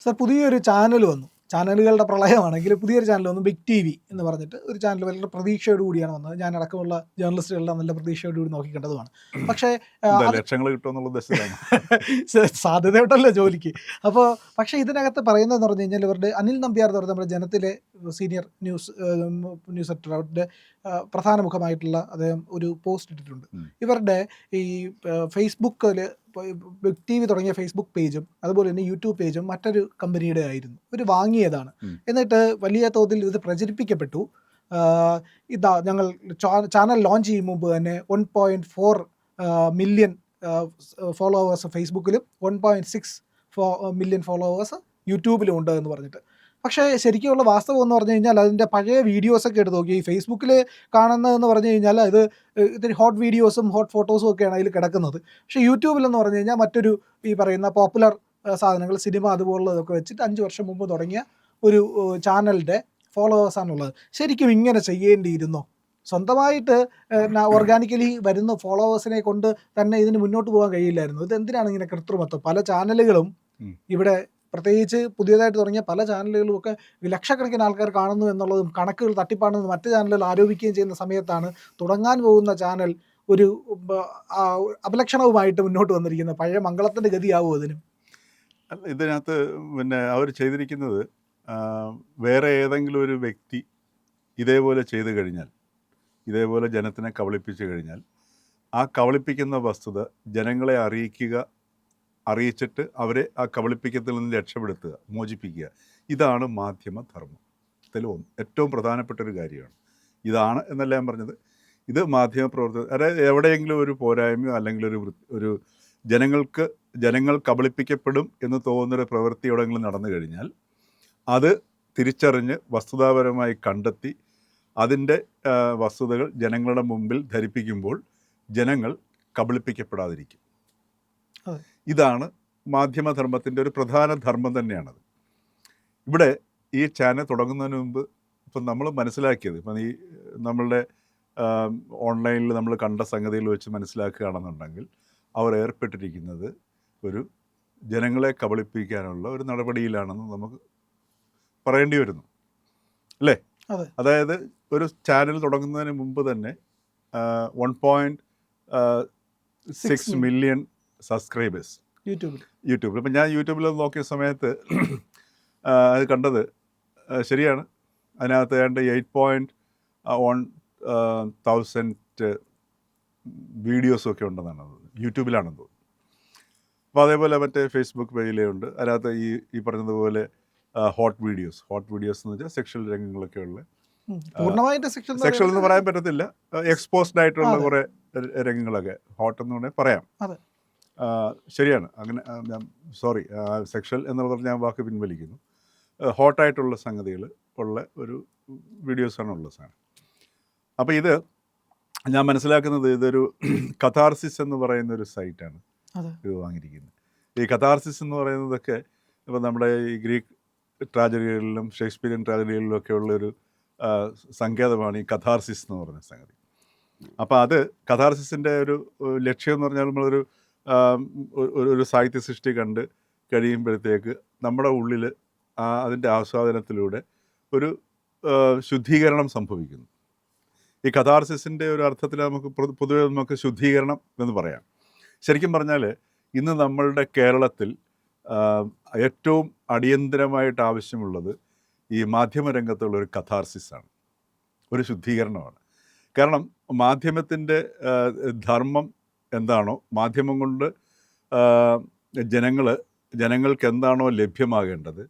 Sir പുതിയൊരു channel വന്നു. ചാനലുകളുടെ പ്രളയമാണെങ്കിൽ പുതിയൊരു ചാനൽ വന്നു, ബിഗ് ടി വി എന്ന് പറഞ്ഞിട്ട് ഒരു ചാനൽ വളരെ പ്രതീക്ഷയോട് കൂടിയാണ് വന്നത്. ഞാൻ അടക്കമുള്ള ജേർണലിസ്റ്റുകളെല്ലാം നല്ല പ്രതീക്ഷയോട് കൂടി നോക്കിക്കണ്ടതുമാണ്. പക്ഷേ അത് ലക്ഷങ്ങൾ കിട്ടുമെന്നുള്ള ഉദ്ദേശത്തിലാണ്. സാധ്യതയുണ്ടല്ലോ ജോലിക്ക്. അപ്പോൾ പക്ഷേ ഇതിനകത്ത് പറയുന്നതെന്ന് പറഞ്ഞു കഴിഞ്ഞാൽ ഇവരുടെ അനിൽ നമ്പ്യാർ എന്ന് പറഞ്ഞ നമ്മുടെ ജനത്തിലെ സീനിയർ ന്യൂസ് എഡിറ്റർ, അവരുടെ പ്രധാന മുഖമായിട്ടുള്ള അദ്ദേഹം ഒരു പോസ്റ്റ് ഇട്ടിട്ടുണ്ട്. ഇവരുടെ ഈ ഫേസ്ബുക്കിൽ ബിഗ് ടി വി തുടങ്ങിയ ഫേസ്ബുക്ക് പേജും അതുപോലെ തന്നെ യൂട്യൂബ് പേജും മറ്റൊരു കമ്പനിയുടെ ആയിരുന്നു. ഇവർ വാങ്ങിയതാണ്. എന്നിട്ട് വലിയ തോതിൽ ഇത് പ്രചരിപ്പിക്കപ്പെട്ടു. ഇതാ ഞങ്ങൾ ചാനൽ ലോഞ്ച് ചെയ്യും മുമ്പ് തന്നെ 1.4 മില്യൺ ഫോളോവേഴ്സ് ഫേസ്ബുക്കിലും 1.6 മില്യൺ ഫോളോവേഴ്സ് യൂട്യൂബിലും ഉണ്ട് എന്ന് പറഞ്ഞിട്ട്. പക്ഷേ ശരിക്കുമുള്ള വാസ്തവം എന്ന് പറഞ്ഞു കഴിഞ്ഞാൽ അതിൻ്റെ പഴയ വീഡിയോസൊക്കെ എടുത്ത് നോക്കി ഈ ഫേസ്ബുക്കിൽ കാണുന്നതെന്ന് പറഞ്ഞു കഴിഞ്ഞാൽ ഇതിന് ഹോട്ട് വീഡിയോസും ഹോട്ട് ഫോട്ടോസും ഒക്കെയാണ് അതിൽ കിടക്കുന്നത്. പക്ഷേ യൂട്യൂബിലെന്ന് പറഞ്ഞു കഴിഞ്ഞാൽ മറ്റൊരു ഈ പറയുന്ന പോപ്പുലർ സാധനങ്ങൾ, സിനിമ അതുപോലുള്ളതൊക്കെ വെച്ചിട്ട് 5 വർഷം മുമ്പ് തുടങ്ങിയ ഒരു ചാനലിൻ്റെ ഫോളോവേഴ്സാണുള്ളത്. ശരിക്കും ഇങ്ങനെ ചെയ്യേണ്ടിയിരുന്നോ? സ്വന്തമായിട്ട് ഓർഗാനിക്കലി വരുന്ന ഫോളോവേഴ്സിനെ കൊണ്ട് തന്നെ ഇതിന് മുന്നോട്ട് പോകാൻ കഴിയില്ലായിരുന്നു. ഇത് എന്തിനാണ് ഇങ്ങനെ കൃത്രിമത്വം? പല ചാനലുകളും ഇവിടെ, പ്രത്യേകിച്ച് പുതിയതായിട്ട് തുടങ്ങിയ പല ചാനലുകളും ഒക്കെ ലക്ഷക്കണക്കിന് ആൾക്കാർ കാണുന്നു എന്നുള്ളതും കണക്കുകൾ തട്ടിപ്പാണെന്ന് മറ്റ് ചാനലുകൾ ആരോപിക്കുകയും ചെയ്യുന്ന സമയത്താണ് തുടങ്ങാൻ പോകുന്ന ചാനൽ ഒരു അപലക്ഷണവുമായിട്ട് മുന്നോട്ട് വന്നിരിക്കുന്നത്. പഴയ മംഗളത്തിൻ്റെ ഗതിയാവും അതിനും. ഇതിനകത്ത് പിന്നെ അവർ ചെയ്തിരിക്കുന്നത് വേറെ ഏതെങ്കിലും ഒരു വ്യക്തി ഇതേപോലെ ചെയ്തു കഴിഞ്ഞാൽ, ഇതേപോലെ ജനത്തിനെ കബളിപ്പിച്ചു കഴിഞ്ഞാൽ ആ കബളിപ്പിക്കുന്ന വസ്തുത ജനങ്ങളെ അറിയിച്ചിട്ട് അവരെ ആ കബളിപ്പിക്കത്തിൽ നിന്ന് രക്ഷപ്പെടുത്തുക, മോചിപ്പിക്കുക. ഇതാണ് മാധ്യമധർമ്മത്തിൽ ഏറ്റവും പ്രധാനപ്പെട്ട ഒരു കാര്യമാണ്. ഇതാണ് എന്നല്ല ഞാൻ പറഞ്ഞത്. ഇത് മാധ്യമപ്രവർത്തകർ, അതായത് എവിടെയെങ്കിലും ഒരു പോരായ്മയോ അല്ലെങ്കിൽ ഒരു ജനങ്ങൾ കബളിപ്പിക്കപ്പെടും എന്ന് തോന്നുന്നൊരു പ്രവൃത്തി എവിടെയെങ്കിലും നടന്നു കഴിഞ്ഞാൽ അത് തിരിച്ചറിഞ്ഞ് വസ്തുതാപരമായി കണ്ടെത്തി അതിൻ്റെ വസ്തുതകൾ ജനങ്ങളുടെ മുമ്പിൽ ധരിപ്പിക്കുമ്പോൾ ജനങ്ങൾ കബളിപ്പിക്കപ്പെടാതിരിക്കും. ഇതാണ് മാധ്യമധർമ്മത്തിൻ്റെ ഒരു പ്രധാന ധർമ്മം തന്നെയാണത്. ഇവിടെ ഈ ചാനൽ തുടങ്ങുന്നതിന് മുമ്പ് ഇപ്പം നമ്മൾ മനസ്സിലാക്കിയത്, ഇപ്പം ഈ നമ്മളുടെ ഓൺലൈനിൽ നമ്മൾ കണ്ട സംഗതികൾ വെച്ച് മനസ്സിലാക്കുകയാണെന്നുണ്ടെങ്കിൽ അവർ ഏർപ്പെട്ടിരിക്കുന്നത് ഒരു ജനങ്ങളെ കബളിപ്പിക്കാനുള്ള ഒരു നടപടിയിലാണെന്ന് നമുക്ക് പറയേണ്ടി വരുന്നു, അല്ലേ? അതായത് ഒരു ചാനൽ തുടങ്ങുന്നതിന് മുമ്പ് തന്നെ 1.6 മില്യൺ സബ്സ്ക്രൈബേഴ്സ് യൂട്യൂബിൽ. ഇപ്പം ഞാൻ യൂട്യൂബിൽ നോക്കിയ സമയത്ത് അത് കണ്ടത് ശരിയാണ്. അതിനകത്ത് ഏതാണ്ട് 8,100,000 വീഡിയോസൊക്കെ ഉണ്ടെന്നാണ് യൂട്യൂബിലാണെന്ന് തോന്നുന്നു. അപ്പോൾ അതേപോലെ മറ്റേ ഫേസ്ബുക്ക് പേജിലേ ഉണ്ട്. അതിനകത്ത് ഈ പറഞ്ഞതുപോലെ ഹോട്ട് വീഡിയോസ് എന്ന് വെച്ചാൽ സെക്ഷൽ രംഗങ്ങളൊക്കെ ഉള്ള, സെക്ഷൽ എന്ന് പറയാൻ പറ്റത്തില്ല, എക്സ്പോസ്ഡ് ആയിട്ടുള്ള കുറേ രംഗങ്ങളൊക്കെ ഹോട്ട് എന്ന് വേണമെങ്കിൽ പറയാം. ശരിയാണ്. അങ്ങനെ സോറി, സെക്ഷൽ എന്നുള്ള പറഞ്ഞ ഞാൻ വാക്ക് പിൻവലിക്കുന്നു. ഹോട്ടായിട്ടുള്ള സംഗതികൾ ഉള്ള ഒരു വീഡിയോസാണ് ഉള്ള സാധനം. അപ്പോൾ ഇത് ഞാൻ മനസ്സിലാക്കുന്നത് ഇതൊരു കഥാർസിസ് എന്ന് പറയുന്ന ഒരു സൈറ്റാണ് ഇത് വാങ്ങിയിരിക്കുന്നത്. ഈ കഥാർസിസ് എന്ന് പറയുന്നതൊക്കെ ഇപ്പം നമ്മുടെ ഈ ഗ്രീക്ക് ട്രാജഡികളിലും ഷേക്സ്പിയറിയൻ ട്രാജഡികളിലും ഒക്കെ ഉള്ളൊരു സങ്കേതമാണ് ഈ കഥാർസിസ് എന്ന് പറയുന്ന സംഗതി. അപ്പോൾ അത് കഥാർസിസിൻ്റെ ഒരു ലക്ഷ്യം എന്ന് പറഞ്ഞാൽ നമ്മളൊരു ഒരു സാഹിത്യ സൃഷ്ടി കണ്ട് കഴിയുമ്പോഴത്തേക്ക് നമ്മുടെ ഉള്ളിൽ അതിൻ്റെ ആസ്വാദനത്തിലൂടെ ഒരു ശുദ്ധീകരണം സംഭവിക്കുന്നു. ഈ കഥാർസിസിൻ്റെ ഒരു അർത്ഥത്തിൽ പൊതുവെ നമുക്ക് ശുദ്ധീകരണം എന്ന് പറയാം. ശരിക്കും പറഞ്ഞാൽ ഇന്ന് നമ്മളുടെ കേരളത്തിൽ ഏറ്റവും അടിയന്തരമായിട്ട് ആവശ്യമുള്ളത് ഈ മാധ്യമരംഗത്തുള്ള ഒരു കഥാർസിസാണ്, ഒരു ശുദ്ധീകരണമാണ്. കാരണം മാധ്യമത്തിൻ്റെ ധർമ്മം എന്താണോ, മാധ്യമം കൊണ്ട് ജനങ്ങൾക്ക് എന്താണോ ലഭ്യമാകേണ്ടത്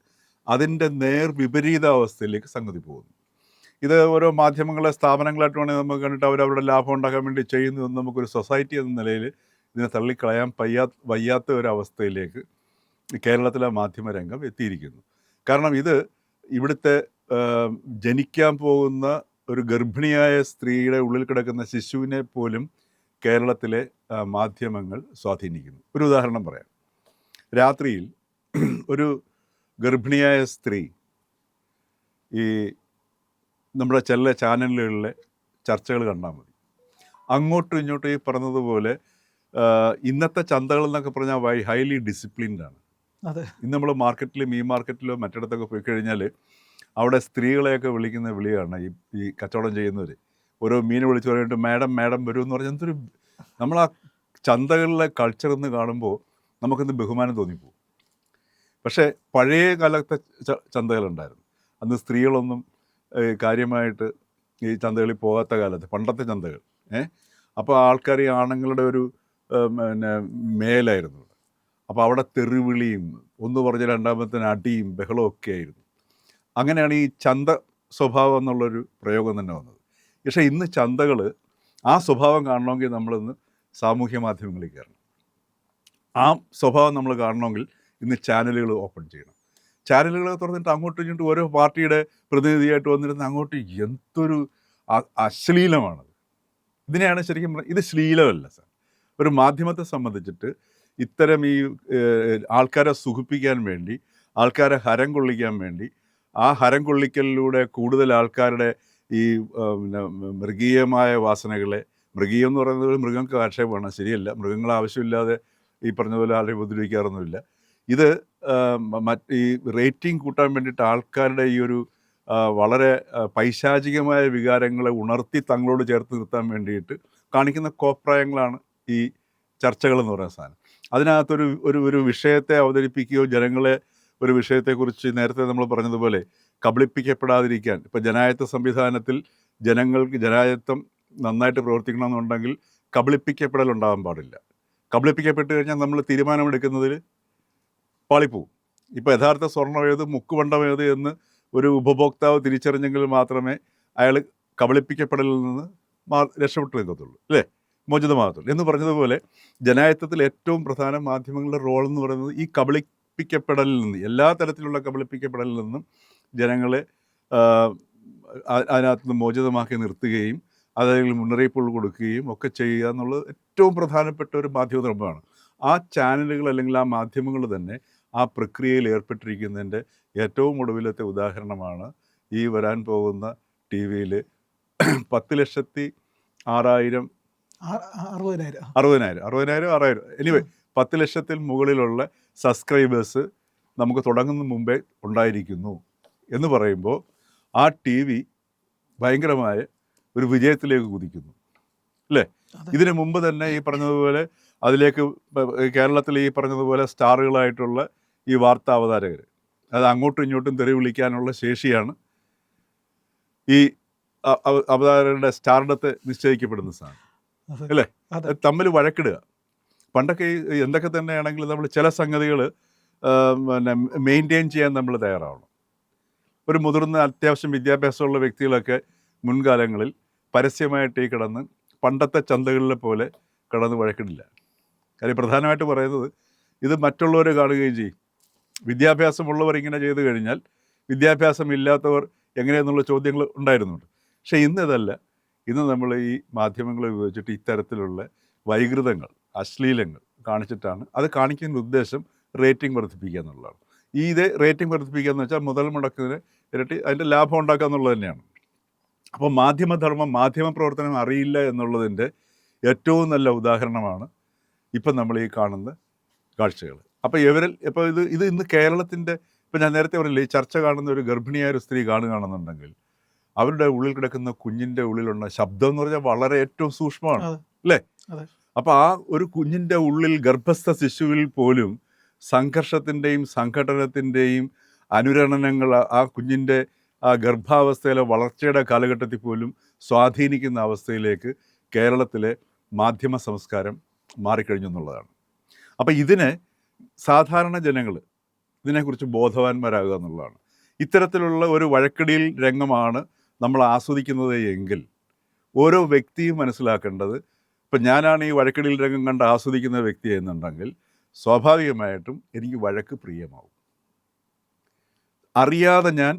അതിൻ്റെ നേർവിപരീത അവസ്ഥയിലേക്ക് സംഗതി പോകുന്നു. ഇത് ഓരോ മാധ്യമങ്ങളെ സ്ഥാപനങ്ങളായിട്ട് വേണമെങ്കിൽ നമുക്ക് കണ്ടിട്ട് അവരവരുടെ ലാഭം ഉണ്ടാക്കാൻ വേണ്ടി ചെയ്യുന്നതെന്ന് നമുക്കൊരു സൊസൈറ്റി എന്ന നിലയിൽ ഇതിനെ തള്ളിക്കളയാൻ വയ്യാത്ത ഒരവസ്ഥയിലേക്ക് കേരളത്തിലെ മാധ്യമരംഗം എത്തിയിരിക്കുന്നു. കാരണം ഇത് ഇവിടുത്തെ ജനിക്കാൻ പോകുന്ന ഒരു ഗർഭിണിയായ സ്ത്രീയുടെ ഉള്ളിൽ കിടക്കുന്ന ശിശുവിനെ പോലും കേരളത്തിലെ മാധ്യമങ്ങൾ സ്വാധീനിക്കുന്നു. ഒരു ഉദാഹരണം പറയാം. രാത്രിയിൽ ഒരു ഗർഭിണിയായ സ്ത്രീ ഈ നമ്മുടെ ചില ചാനലുകളിലെ ചർച്ചകൾ കണ്ടാൽ മതി. അങ്ങോട്ടും ഇങ്ങോട്ടും ഈ പറഞ്ഞതുപോലെ ഇന്നത്തെ ചന്തകൾ എന്നൊക്കെ പറഞ്ഞാൽ ഹൈലി ഡിസിപ്ലിൻഡാണ്. അതെ. ഇന്ന് നമ്മൾ മാർക്കറ്റിൽ മീൻ മാർക്കറ്റിലോ മറ്റിടത്തൊക്കെ പോയി കഴിഞ്ഞാൽ അവിടെ സ്ത്രീകളെയൊക്കെ വിളിക്കുന്ന വിളിയാണ് ഈ കച്ചവടം ചെയ്യുന്നവർ. ഓരോ മീൻ വിളിച്ച് പറഞ്ഞിട്ട് മാഡം മാഡം വരൂ എന്ന് പറഞ്ഞാൽ എന്തൊരു നമ്മൾ ആ ചന്തകളിലെ കൾച്ചർ എന്ന് കാണുമ്പോൾ നമുക്കിന്ന് ബഹുമാനം തോന്നിപ്പോകും. പക്ഷേ പഴയ കാലത്തെ ചന്തകളുണ്ടായിരുന്നു. അന്ന് സ്ത്രീകളൊന്നും കാര്യമായിട്ട് ഈ ചന്തകളിൽ പോകാത്ത കാലത്ത്, പണ്ടത്തെ ചന്തകൾ അപ്പോൾ ആൾക്കാർ ഈ ആണുങ്ങളുടെ ഒരു പിന്നെ മേലായിരുന്നു. അപ്പോൾ അവിടെ തെറിവിളിയും ഒന്ന് പറഞ്ഞ രണ്ടാമത്തിന് അടിയും ബഹളവും ഒക്കെ ആയിരുന്നു. അങ്ങനെയാണ് ഈ ചന്ത സ്വഭാവം എന്നുള്ളൊരു പ്രയോഗം തന്നെ വന്നത്. പക്ഷേ ഇന്ന് ചന്തകൾ ആ സ്വഭാവം കാണണമെങ്കിൽ നമ്മളിന്ന് സാമൂഹ്യ മാധ്യമങ്ങളിൽ കയറണം. ആ സ്വഭാവം നമ്മൾ കാണണമെങ്കിൽ ഇന്ന് ചാനലുകൾ ഓപ്പൺ ചെയ്യണം. ചാനലുകൾ തുറന്നിട്ട് അങ്ങോട്ടും ഇങ്ങോട്ടും ഓരോ പാർട്ടിയുടെ പ്രതിനിധിയായിട്ട് വന്നിരുന്ന് അങ്ങോട്ട് എന്തൊരു അശ്ലീലമാണത്. ഇതിനെയാണ് ശരിക്കും ഇത് ശ്ലീലമല്ല സാർ. ഒരു മാധ്യമത്തെ സംബന്ധിച്ചിട്ട് ഇത്തരം ഈ ആൾക്കാരെ സുഖിപ്പിക്കാൻ വേണ്ടി, ആൾക്കാരെ ഹരം കൊള്ളിക്കാൻ വേണ്ടി, ആ ഹരം കൊള്ളിക്കലിലൂടെ കൂടുതൽ ആൾക്കാരുടെ ഈ പിന്നെ മൃഗീയമായ വാസനകളെ, മൃഗീയം എന്ന് പറയുന്നത് മൃഗങ്ങൾക്ക് ആക്ഷേപമാണ്, ശരിയല്ല. മൃഗങ്ങൾ ആവശ്യമില്ലാതെ ഈ പറഞ്ഞതുപോലെ ആരെയും ഉപദ്രവിക്കാറൊന്നുമില്ല. ഇത് ഈ റേറ്റിംഗ് കൂട്ടാൻ വേണ്ടിയിട്ട് ആൾക്കാരുടെ ഈ ഒരു വളരെ പൈശാചികമായ വികാരങ്ങളെ ഉണർത്തി തങ്ങളോട് ചേർത്ത് നിർത്താൻ വേണ്ടിയിട്ട് കാണിക്കുന്ന കോപ്രായങ്ങളാണ് ഈ ചർച്ചകളെന്ന് പറയുന്ന സാധനം. അതിനകത്തൊരു ഒരു വിഷയത്തെ അവതരിപ്പിക്കുകയോ ജനങ്ങളെ ഒരു വിഷയത്തെക്കുറിച്ച് നേരത്തെ നമ്മൾ പറഞ്ഞതുപോലെ കബളിപ്പിക്കപ്പെടാതിരിക്കാൻ, ഇപ്പോൾ ജനായത്ത സംവിധാനത്തിൽ ജനങ്ങൾക്ക് ജനായത്തം നന്നായിട്ട് പ്രവർത്തിക്കണമെന്നുണ്ടെങ്കിൽ കബളിപ്പിക്കപ്പെടലുണ്ടാകാൻ പാടില്ല. കബളിപ്പിക്കപ്പെട്ട് കഴിഞ്ഞാൽ നമ്മൾ തീരുമാനമെടുക്കുന്നതിൽ പാളിപ്പോവും. ഇപ്പോൾ യഥാർത്ഥ സ്വർണ്ണം ഏത് മുക്കുവണ്ടം ഏത് എന്ന് ഒരു ഉപഭോക്താവ് തിരിച്ചറിഞ്ഞെങ്കിൽ മാത്രമേ അയാൾ കബളിപ്പിക്കപ്പെടലിൽ നിന്ന് രക്ഷപ്പെട്ടു നിൽക്കത്തുള്ളൂ, അല്ലേ, മോചിതമാകത്തുള്ളൂ. എന്ന് പറഞ്ഞതുപോലെ ജനായത്തത്തിൽ ഏറ്റവും പ്രധാന മാധ്യമങ്ങളുടെ റോൾ എന്ന് പറയുന്നത് ഈ കബളിപ്പിക്കപ്പെടലിൽ നിന്ന്, എല്ലാ തരത്തിലുള്ള കബളിപ്പിക്കപ്പെടലിൽ നിന്നും ജനങ്ങളെ അതിനകത്ത് നിന്ന് മോചിതമാക്കി നിർത്തുകയും അതിൽ മുന്നറിയിപ്പുകൾ കൊടുക്കുകയും ഒക്കെ ചെയ്യുക എന്നുള്ളത് ഏറ്റവും പ്രധാനപ്പെട്ട ഒരു മാധ്യമധർമ്മമാണ്. ആ ചാനലുകൾ അല്ലെങ്കിൽ ആ മാധ്യമങ്ങൾ തന്നെ ആ പ്രക്രിയയിൽ ഏർപ്പെട്ടിരിക്കുന്നതിൻ്റെ ഏറ്റവും ഒടുവിലത്തെ ഉദാഹരണമാണ് ഈ വരാൻ പോകുന്ന ടി വിയിൽ 10,06,000 60,000 എനിവേ 10 ലക്ഷത്തിൽ മുകളിലുള്ള സബ്സ്ക്രൈബേഴ്സ് നമുക്ക് തുടങ്ങുന്ന മുമ്പേ ഉണ്ടായിരിക്കുന്നു എന്ന് പറയുമ്പോൾ ആ ടി വി ഭയങ്കരമായ ഒരു വിജയത്തിലേക്ക് കുതിക്കുന്നു, അല്ലേ. ഇതിനു മുമ്പ് തന്നെ ഈ പറഞ്ഞതുപോലെ അതിലേക്ക് കേരളത്തിൽ ഈ പറഞ്ഞതുപോലെ സ്റ്റാറുകളായിട്ടുള്ള ഈ വാർത്താ അവതാരകർ, അത് അങ്ങോട്ടും ഇങ്ങോട്ടും തെറി വിളിക്കാനുള്ള ശേഷിയാണ് ഈ അവതാരകരുടെ സ്റ്റാർഡത്തെ നിശ്ചയിക്കപ്പെടുന്ന സാധനം, അല്ലേ. തമ്മിൽ വഴക്കിടുക. പണ്ടൊക്കെ എന്തൊക്കെ തന്നെയാണെങ്കിലും നമ്മൾ ചില സംഗതികൾ പിന്നെ മെയിൻറ്റെയിൻ ചെയ്യാൻ നമ്മൾ തയ്യാറാവണം. ഒരു മുതിർന്ന അത്യാവശ്യം വിദ്യാഭ്യാസമുള്ള വ്യക്തികളൊക്കെ മുൻകാലങ്ങളിൽ പരസ്യമായിട്ട് ഈ കിടന്ന് പണ്ടത്തെ ചന്തകളിലെ പോലെ കിടന്ന് വഴക്കിടില്ല. കാര്യം പ്രധാനമായിട്ട് പറയുന്നത് ഇത് മറ്റുള്ളവർ കാണുകയും ചെയ്യും. വിദ്യാഭ്യാസമുള്ളവർ ഇങ്ങനെ ചെയ്തു കഴിഞ്ഞാൽ വിദ്യാഭ്യാസം ഇല്ലാത്തവർ എങ്ങനെയെന്നുള്ള ചോദ്യങ്ങൾ ഉണ്ടായിരുന്നുണ്ട്. പക്ഷേ ഇന്ന് ഇതല്ല. ഇന്ന് നമ്മൾ ഈ മാധ്യമങ്ങൾ ഉപയോഗിച്ചിട്ട് ഇത്തരത്തിലുള്ള വൈകൃതങ്ങൾ, അശ്ലീലങ്ങൾ കാണിച്ചിട്ടാണ്. അത് കാണിക്കുന്ന ഉദ്ദേശം റേറ്റിംഗ് വർദ്ധിപ്പിക്കുക എന്നുള്ളതാണ്. ഇത് റേറ്റിംഗ് വർദ്ധിപ്പിക്കുക എന്ന് വെച്ചാൽ മുതൽ മുടക്കുന്നതിന് ഇരട്ടി അതിൻ്റെ ലാഭം ഉണ്ടാക്കുക എന്നുള്ളത് തന്നെയാണ്. അപ്പോൾ മാധ്യമധർമ്മം, മാധ്യമപ്രവർത്തനം അറിയില്ല എന്നുള്ളതിൻ്റെ ഏറ്റവും നല്ല ഉദാഹരണമാണ് ഇപ്പം നമ്മൾ ഈ കാണുന്ന കാഴ്ചകൾ. അപ്പോൾ ഇപ്പോൾ ഇത് ഇന്ന് കേരളത്തിൻ്റെ, ഇപ്പം ഞാൻ നേരത്തെ പറഞ്ഞില്ലേ, ഈ ചർച്ച കാണുന്ന ഒരു ഗർഭിണിയായ ഒരു സ്ത്രീ കാണുകയാണെന്നുണ്ടെങ്കിൽ അവരുടെ ഉള്ളിൽ കിടക്കുന്ന കുഞ്ഞിൻ്റെ ഉള്ളിലുള്ള ശബ്ദം എന്ന് പറഞ്ഞാൽ വളരെ ഏറ്റവും സൂക്ഷ്മമാണ്, അല്ലേ. അപ്പോൾ ആ ഒരു കുഞ്ഞിൻ്റെ ഉള്ളിൽ, ഗർഭസ്ഥ ശിശുവിൽ പോലും സംഘർഷത്തിൻ്റെയും സംഘടനത്തിൻ്റെയും അനുരണനങ്ങൾ ആ കുഞ്ഞിൻ്റെ ആ ഗർഭാവസ്ഥയിലെ വളർച്ചയുടെ കാലഘട്ടത്തിൽ പോലും സ്വാധീനിക്കുന്ന അവസ്ഥയിലേക്ക് കേരളത്തിലെ മാധ്യമ സംസ്കാരം മാറിക്കഴിഞ്ഞു എന്നുള്ളതാണ്. അപ്പോൾ ഇതിനെ സാധാരണ ജനങ്ങൾ ഇതിനെക്കുറിച്ച് ബോധവാന്മാരാകുക എന്നുള്ളതാണ്. ഇത്തരത്തിലുള്ള ഒരു വഴക്കടിയിൽ രംഗമാണ് നമ്മൾ ആസ്വദിക്കുന്നത് എങ്കിൽ ഓരോ വ്യക്തിയും മനസ്സിലാക്കേണ്ടത്, ഇപ്പം ഞാനാണ് ഈ വഴക്കടിയിൽ രംഗം കണ്ട് ആസ്വദിക്കുന്ന വ്യക്തി എന്നുണ്ടെങ്കിൽ സ്വാഭാവികമായിട്ടും എനിക്ക് വഴക്ക് പ്രിയമാവും. അറിയാതെ ഞാൻ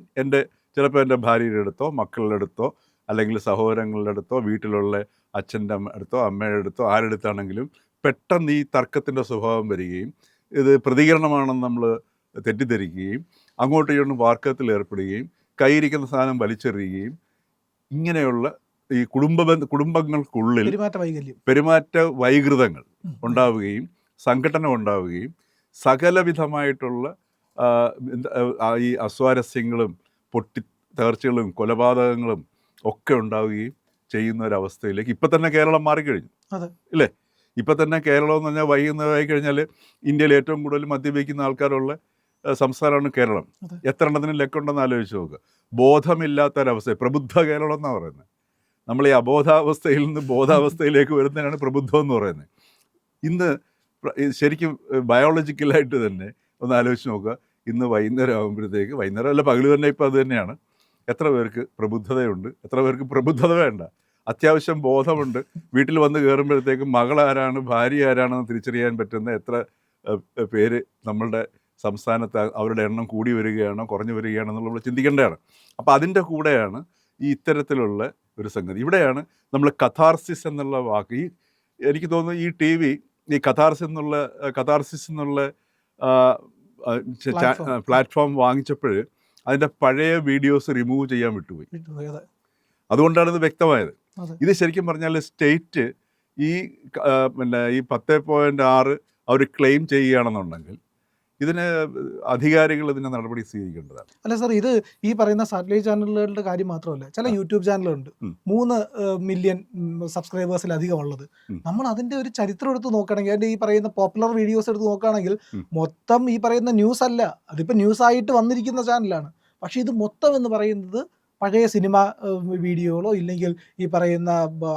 ചിലപ്പോൾ എൻ്റെ ഭാര്യയുടെ അടുത്തോ മക്കളുടെ അടുത്തോ അല്ലെങ്കിൽ സഹോദരങ്ങളുടെ അടുത്തോ വീട്ടിലുള്ള അച്ഛൻ്റെ അടുത്തോ അമ്മയുടെ അടുത്തോ ആരെടുത്താണെങ്കിലും പെട്ടെന്ന് ഈ തർക്കത്തിൻ്റെ സ്വഭാവം വരികയും ഇത് പ്രതികരണമാണെന്ന് നമ്മൾ തെറ്റിദ്ധരിക്കുകയും അങ്ങോട്ടും ഇങ്ങോട്ടും വാർക്കത്തിൽ ഏർപ്പെടുകയും കയ്യിരിക്കുന്ന സാധനം വലിച്ചെറിയുകയും ഇങ്ങനെയുള്ള ഈ കുടുംബങ്ങൾക്കുള്ളിൽ പെരുമാറ്റ വൈകൃതങ്ങൾ ഉണ്ടാവുകയും സംഘടന ഉണ്ടാവുകയും സകലവിധമായിട്ടുള്ള ഈ അസ്വാരസ്യങ്ങളും പൊട്ടിത്തേർച്ചകളും കൊലപാതകങ്ങളും ഒക്കെ ഉണ്ടാവുകയും ചെയ്യുന്ന ഒരവസ്ഥയിലേക്ക് ഇപ്പം തന്നെ കേരളം മാറിക്കഴിഞ്ഞു. ഇല്ലേ? ഇപ്പം തന്നെ കേരളം എന്ന് പറഞ്ഞാൽ വൈകുന്നതായി കഴിഞ്ഞാൽ ഇന്ത്യയിൽ ഏറ്റവും കൂടുതൽ മദ്യപിക്കുന്ന ആൾക്കാരുള്ള സംസ്ഥാനമാണ് കേരളം. എത്ര എണ്ണത്തിന് ലെക്കുണ്ടെന്ന് ആലോചിച്ച് നോക്കുക. ബോധമില്ലാത്തൊരവസ്ഥ, പ്രബുദ്ധ കേരളം എന്നാണ് പറയുന്നത്. നമ്മൾ ഈ അബോധാവസ്ഥയിൽ നിന്ന് ബോധാവസ്ഥയിലേക്ക് വരുന്നതിനാണ് പ്രബുദ്ധം എന്ന് പറയുന്നത്. ഇന്ന് ശരിക്കും ബയോളജിക്കലായിട്ട് തന്നെ ഒന്ന് ആലോചിച്ച് നോക്കുക. ഇന്ന് വൈകുന്നേരം ആകുമ്പോഴത്തേക്ക്, വൈകുന്നേരമല്ല പകൽ തന്നെ ഇപ്പം അത് തന്നെയാണ്, എത്ര പേർക്ക് പ്രബുദ്ധതയുണ്ട്, എത്ര പേർക്ക് പ്രബുദ്ധത വേണ്ട, അത്യാവശ്യം ബോധമുണ്ട്, വീട്ടിൽ വന്ന് കയറുമ്പോഴത്തേക്കും മകളാരാണ് ഭാര്യ ആരാണെന്ന് തിരിച്ചറിയാൻ പറ്റുന്ന എത്ര പേര് നമ്മളുടെ സംസ്ഥാനത്ത് അവരുടെ എണ്ണം കൂടി വരികയാണോ കുറഞ്ഞു വരികയാണോ എന്നുള്ളത് ചിന്തിക്കേണ്ടതാണ്. അപ്പോൾ അതിൻ്റെ കൂടെയാണ് ഈ ഇത്തരത്തിലുള്ള ഒരു സംഗതി. ഇവിടെയാണ് നമ്മൾ കഥാർസിസ് എന്നുള്ള വാക്ക്, എനിക്ക് തോന്നുന്നു ഈ ടി വി ഈ കഥാർസിസ് എന്നുള്ള പ്ലാറ്റ്ഫോം വാങ്ങിച്ചപ്പോൾ അതിൻ്റെ പഴയ വീഡിയോസ് റിമൂവ് ചെയ്യാൻ വിട്ടുപോയി. അതുകൊണ്ടാണ് ഇത് വ്യക്തമായത്. ഇത് ശരിക്കും പറഞ്ഞാൽ സ്റ്റേറ്റ് ഈ പിന്നെ ഈ 10.6 അവർ ക്ലെയിം ചെയ്യുകയാണെന്നുണ്ടെങ്കിൽ ഇതിന് അധികാരികൾ ഇതിൻ്റെ നടപടി സ്വീകരിക്കേണ്ടതാണ്. അല്ല സാർ, ഇത് ഈ പറയുന്ന സാറ്റലൈറ്റ് ചാനലുകളുടെ കാര്യം മാത്രമല്ല, ചില യൂട്യൂബ് ചാനലുണ്ട് 3 മില്യൺ സബ്സ്ക്രൈബേഴ്സിലധികം ഉള്ളത്. നമ്മൾ അതിൻ്റെ ഒരു ചരിത്രം എടുത്ത് നോക്കുകയാണെങ്കിൽ, അതിൻ്റെ ഈ പറയുന്ന പോപ്പുലർ വീഡിയോസ് എടുത്ത് നോക്കുകയാണെങ്കിൽ മൊത്തം ഈ പറയുന്ന ന്യൂസ് അല്ല, അതിപ്പോൾ ന്യൂസായിട്ട് വന്നിരിക്കുന്ന ചാനലാണ്. പക്ഷേ ഇത് മൊത്തം എന്ന് പറയുന്നത് പഴയ സിനിമ വീഡിയോകളോ ഇല്ലെങ്കിൽ ഈ പറയുന്ന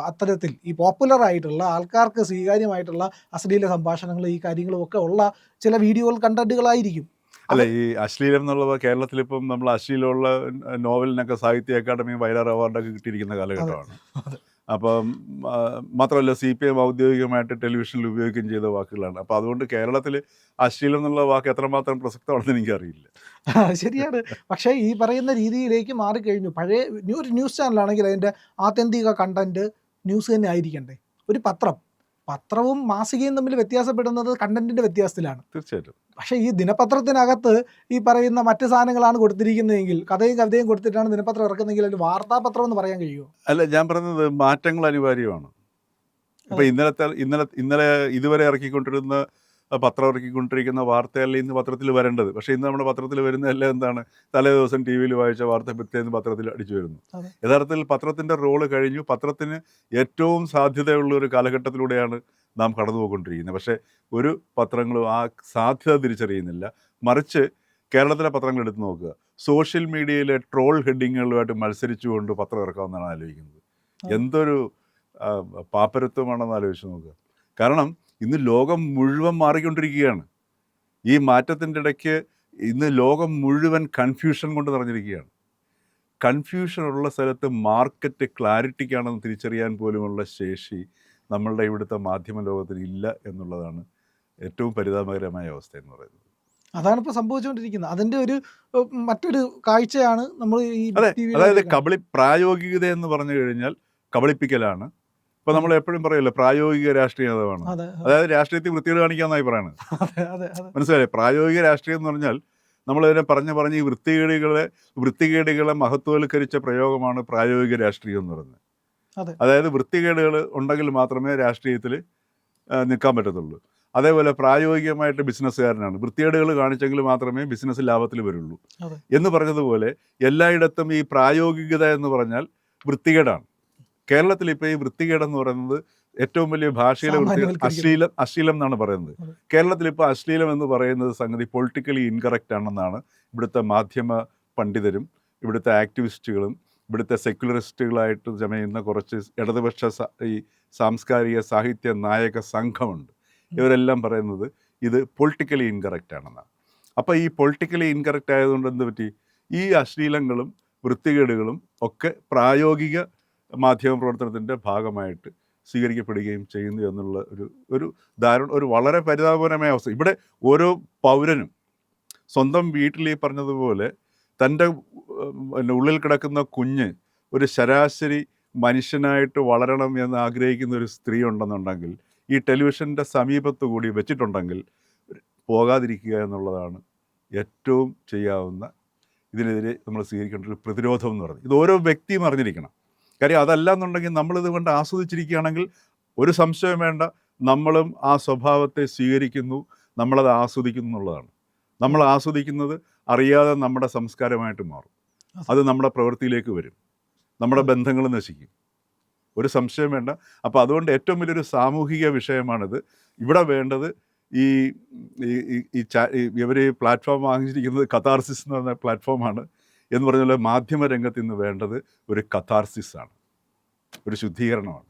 അത്തരത്തിൽ ഈ പോപ്പുലർ ആയിട്ടുള്ള ആൾക്കാർക്ക് സ്വീകാര്യമായിട്ടുള്ള അശ്ലീല സംഭാഷണങ്ങൾ ഈ കാര്യങ്ങളും ഒക്കെ ഉള്ള ചില വീഡിയോകൾ കണ്ടന്റുകളായിരിക്കും. അല്ല, ഈ അശ്ലീലം എന്നുള്ളത് കേരളത്തിലിപ്പം നമ്മൾ അശ്ലീലമുള്ള നോവലിനൊക്കെ സാഹിത്യ അക്കാദമി വയലാർ അവാർഡൊക്കെ കിട്ടിയിരിക്കുന്ന കാലഘട്ടമാണ്. അപ്പം മാത്രമല്ല CPM ഔദ്യോഗികമായിട്ട് ടെലിവിഷനിൽ ഉപയോഗിക്കുകയും ചെയ്ത വാക്കുകളാണ്. അപ്പോൾ അതുകൊണ്ട് കേരളത്തിൽ അശ്ലീലം എന്നുള്ള വാക്ക് എത്രമാത്രം പ്രസക്തമാണെന്ന് എനിക്കറിയില്ല. ശരിയാണ്. പക്ഷേ ഈ പറയുന്ന രീതിയിലേക്ക് മാറിക്കഴിഞ്ഞു. പഴയ ഒരു ന്യൂസ് ചാനലാണെങ്കിൽ അതിൻ്റെ ആത്യന്തിക കണ്ടന്റ് ന്യൂസ് തന്നെ ആയിരിക്കണ്ടേ. ഒരു പത്രവും മാസികയും തമ്മിൽ വ്യത്യാസപ്പെടുന്നത് കണ്ടന്റിന്റെ വ്യത്യാസത്തിലാണ്. തീർച്ചയായിട്ടും. പക്ഷേ ഈ ദിനപത്രത്തിനകത്ത് ഈ പറയുന്ന മറ്റ് സാധനങ്ങളാണ് കൊടുത്തിരിക്കുന്നതെങ്കിൽ, കഥയും കവിതയും കൊടുത്തിട്ടാണ് ദിനപത്രം ഇറക്കുന്നതെങ്കിൽ അതിന് വാർത്താപത്രം എന്ന് പറയാൻ കഴിയുമോ? അല്ല, ഞാൻ പറയുന്നത് മാറ്റങ്ങൾ അനിവാര്യമാണ്. ഇപ്പം ഇന്നലെ ഇതുവരെ ഇറക്കിക്കൊണ്ടിരുന്ന പത്രം ഇറക്കിക്കൊണ്ടിരിക്കുന്ന വാർത്തയല്ല ഇന്ന് പത്രത്തിൽ വരേണ്ടത്. പക്ഷേ ഇന്ന് നമ്മുടെ പത്രത്തിൽ വരുന്നതെല്ലാം എന്താണ്? തലേ ദിവസം ടി വിയിൽ വായിച്ച വാർത്ത പിറ്റേന്ന് പത്രത്തിൽ അടിച്ചു വരുന്നു. യഥാർത്ഥത്തിൽ പത്രത്തിൻ്റെ റോള് കഴിഞ്ഞു. പത്രത്തിന് ഏറ്റവും സാധ്യതയുള്ള ഒരു കാലഘട്ടത്തിലൂടെയാണ് നാം കടന്നു പോയിക്കൊണ്ടിരിക്കുന്നത്. പക്ഷേ ഒരു പത്രങ്ങളും ആ സാധ്യത തിരിച്ചറിയുന്നില്ല. മറിച്ച് കേരളത്തിലെ പത്രങ്ങൾ എടുത്ത് നോക്കുക, സോഷ്യൽ മീഡിയയിലെ ട്രോൾ ഹെഡിങ്ങുകളുമായിട്ട് മത്സരിച്ചുകൊണ്ട് പത്രം ഇറക്കാമെന്നാണ് ആലോചിക്കുന്നത്. എന്തൊരു പാപ്പരത്വമാണെന്ന് ആലോചിച്ച് നോക്കുക. കാരണം ഇന്ന് ലോകം മുഴുവൻ മാറിക്കൊണ്ടിരിക്കുകയാണ്. ഈ മാറ്റത്തിൻ്റെ ഇടയ്ക്ക് ഇന്ന് ലോകം മുഴുവൻ കൺഫ്യൂഷൻ കൊണ്ട് നിറഞ്ഞിരിക്കുകയാണ്. കൺഫ്യൂഷൻ ഉള്ള സ്ഥലത്ത് മാർക്കറ്റ് ക്ലാരിറ്റിക്കാണെന്ന് തിരിച്ചറിയാൻ പോലുമുള്ള ശേഷി നമ്മളുടെ ഇവിടുത്തെ മാധ്യമ ലോകത്തിന് ഇല്ല എന്നുള്ളതാണ് ഏറ്റവും പരിതാപകരമായ അവസ്ഥ എന്ന് പറയുന്നത്. അതാണ് ഇപ്പോൾ സംഭവിച്ചുകൊണ്ടിരിക്കുന്നത്. അതിൻ്റെ ഒരു മറ്റൊരു കാഴ്ചയാണ് നമ്മൾ ഈ അതായത് പ്രായോഗികത എന്ന് പറഞ്ഞു കഴിഞ്ഞാൽ കബളിപ്പിക്കലാണ്. ഇപ്പം നമ്മൾ എപ്പോഴും പറയല്ലോ പ്രായോഗിക രാഷ്ട്രീയമാണ്. അതായത് രാഷ്ട്രീയത്തിൽ വൃത്തികേട് കാണിക്കാന്നായി പറയുന്നത്. മനസ്സിലായില്ലേ? പ്രായോഗിക രാഷ്ട്രീയം എന്ന് പറഞ്ഞാൽ നമ്മളിതിനെ പറഞ്ഞ് ഈ വൃത്തികേടുകളെ മഹത്വവൽക്കരിച്ച പ്രയോഗമാണ് പ്രായോഗിക രാഷ്ട്രീയം എന്ന് പറയുന്നത്. അതായത് വൃത്തികേടുകൾ ഉണ്ടെങ്കിൽ മാത്രമേ രാഷ്ട്രീയത്തിൽ നിൽക്കാൻ പറ്റത്തുള്ളൂ. അതേപോലെ പ്രായോഗികമായിട്ട് ബിസിനസ്സുകാരനാണ്, വൃത്തികേടുകൾ കാണിച്ചെങ്കിൽ മാത്രമേ ബിസിനസ് ലാഭത്തിൽ വരുള്ളൂ എന്ന് പറഞ്ഞതുപോലെ എല്ലായിടത്തും ഈ പ്രായോഗികത എന്ന് പറഞ്ഞാൽ വൃത്തികേടാണ്. കേരളത്തിൽ ഇപ്പോൾ ഈ വൃത്തികേടെന്ന് പറയുന്നത് ഏറ്റവും വലിയ ഭാഷയിലെ അശ്ലീലം എന്നാണ് പറയുന്നത്. കേരളത്തിൽ ഇപ്പോൾ അശ്ലീലം എന്ന് പറയുന്നത് സംഗതി പൊളിറ്റിക്കലി ഇൻകറക്റ്റ് ആണെന്നാണ് ഇവിടുത്തെ മാധ്യമ പണ്ഡിതരും ഇവിടുത്തെ ആക്ടിവിസ്റ്റുകളും ഇവിടുത്തെ സെക്യുലറിസ്റ്റുകളായിട്ട് ചമയുന്ന കുറച്ച് ഇടതുപക്ഷ ഈ സാംസ്കാരിക സാഹിത്യ നായക സംഘമുണ്ട്. ഇവരെല്ലാം പറയുന്നത് ഇത് പൊളിറ്റിക്കലി ഇൻകറക്റ്റ് ആണെന്നാണ്. അപ്പോൾ ഈ പൊളിറ്റിക്കലി ഇൻകറക്റ്റ് ആയതുകൊണ്ട് എന്ത് പറ്റി? ഈ അശ്ലീലങ്ങളും വൃത്തികേടുകളും ഒക്കെ പ്രായോഗിക മാധ്യമ പ്രവർത്തനത്തിൻ്റെ ഭാഗമായിട്ട് സ്വീകരിക്കപ്പെടുകയും ചെയ്യുന്നു എന്നുള്ള ഒരു വളരെ പരിതാപകരമായ അവസ്ഥ. ഇവിടെ ഓരോ പൗരനും സ്വന്തം വീട്ടിൽ ഈ പറഞ്ഞതുപോലെ തൻ്റെ ഉള്ളിൽ കിടക്കുന്ന കുഞ്ഞ് ഒരു ശരാശരി മനുഷ്യനായിട്ട് വളരണം എന്ന് ആഗ്രഹിക്കുന്ന ഒരു സ്ത്രീ ഉണ്ടെന്നുണ്ടെങ്കിൽ ഈ ടെലിവിഷൻ്റെ സമീപത്ത് കൂടി വെച്ചിട്ടുണ്ടെങ്കിൽ പോകാതിരിക്കുക എന്നുള്ളതാണ് ഏറ്റവും ചെയ്യാവുന്ന ഇതിനെതിരെ നമ്മൾ സ്വീകരിക്കേണ്ട ഒരു പ്രതിരോധം എന്ന് പറയുന്നത്. ഇത് ഓരോ വ്യക്തിയും അറിഞ്ഞിരിക്കണം. കാര്യം അതല്ല എന്നുണ്ടെങ്കിൽ നമ്മളിത് കൊണ്ട് ആസ്വദിച്ചിരിക്കുകയാണെങ്കിൽ ഒരു സംശയം വേണ്ട, നമ്മളും ആ സ്വഭാവത്തെ സ്വീകരിക്കുന്നു, നമ്മളത് ആസ്വദിക്കുന്നു എന്നുള്ളതാണ്. നമ്മൾ ആസ്വദിക്കുന്നത് അറിയാതെ നമ്മുടെ സംസ്കാരമായിട്ട് മാറും. അത് നമ്മുടെ പ്രവൃത്തിയിലേക്ക് വരും, നമ്മുടെ ബന്ധങ്ങൾ നശിക്കും, ഒരു സംശയം വേണ്ട. അപ്പോൾ അതുകൊണ്ട് ഏറ്റവും വലിയൊരു സാമൂഹിക വിഷയമാണിത്. ഇവിടെ വേണ്ടത് ഈ ഇവർ ഈ പ്ലാറ്റ്ഫോം വാങ്ങിച്ചിരിക്കുന്നത് കഥാർസിസ് എന്ന് പറഞ്ഞ പ്ലാറ്റ്ഫോമാണ് എന്ന് പറഞ്ഞ പോലെ മാധ്യമരംഗത്ത് ഇന്ന് വേണ്ടത് ഒരു കഥാർസിസ് ആണ്, ഒരു ശുദ്ധീകരണമാണ്.